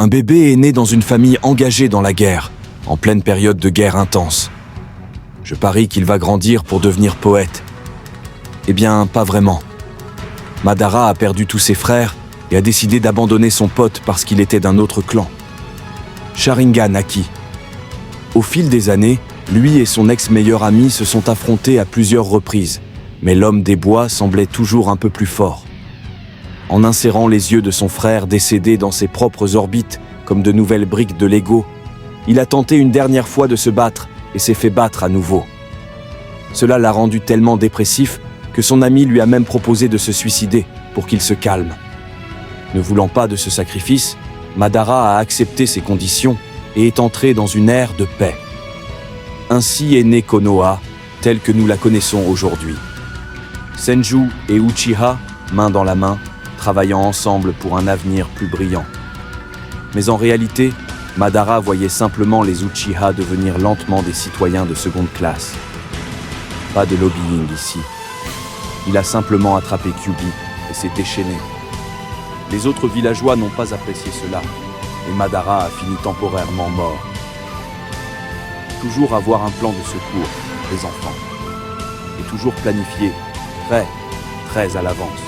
Un bébé est né dans une famille engagée dans la guerre, en pleine période de guerre intense. Je parie qu'il va grandir pour devenir poète. Eh bien, pas vraiment. Madara a perdu tous ses frères et a décidé d'abandonner son pote parce qu'il était d'un autre clan. Sharingan acquis. Au fil des années, lui et son ex-meilleur ami se sont affrontés à plusieurs reprises, mais l'homme des bois semblait toujours un peu plus fort. En insérant les yeux de son frère décédé dans ses propres orbites, comme de nouvelles briques de Lego, il a tenté une dernière fois de se battre et s'est fait battre à nouveau. Cela l'a rendu tellement dépressif que son ami lui a même proposé de se suicider pour qu'il se calme. Ne voulant pas de ce sacrifice, Madara a accepté ses conditions et est entré dans une ère de paix. Ainsi est née Konoha, telle que nous la connaissons aujourd'hui. Senju et Uchiha, main dans la main, travaillant ensemble pour un avenir plus brillant. Mais en réalité, Madara voyait simplement les Uchiha devenir lentement des citoyens de seconde classe. Pas de lobbying ici. Il a simplement attrapé Kyuubi et s'est déchaîné. Les autres villageois n'ont pas apprécié cela, et Madara a fini temporairement mort. Toujours avoir un plan de secours, les enfants. Et toujours planifié, très à l'avance.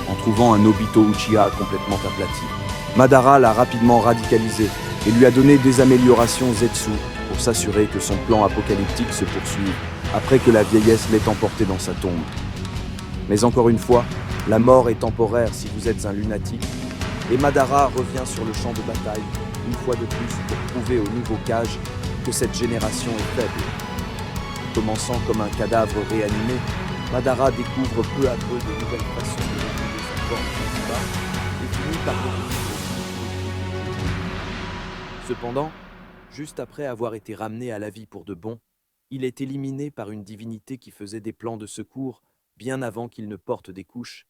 En trouvant un Obito Uchiha complètement aplati, Madara l'a rapidement radicalisé et lui a donné des améliorations Zetsu pour s'assurer que son plan apocalyptique se poursuive après que la vieillesse l'ait emporté dans sa tombe. Mais encore une fois, la mort est temporaire si vous êtes un lunatique, et Madara revient sur le champ de bataille, une fois de plus pour prouver au nouveau Kage que cette génération est faible. Commençant comme un cadavre réanimé, Madara découvre peu à peu de nouvelles façons de retrouver sa forme de combat et finit par devenir. Cependant, juste après avoir été ramené à la vie pour de bon, il est éliminé par une divinité qui faisait des plans de secours bien avant qu'il ne porte des couches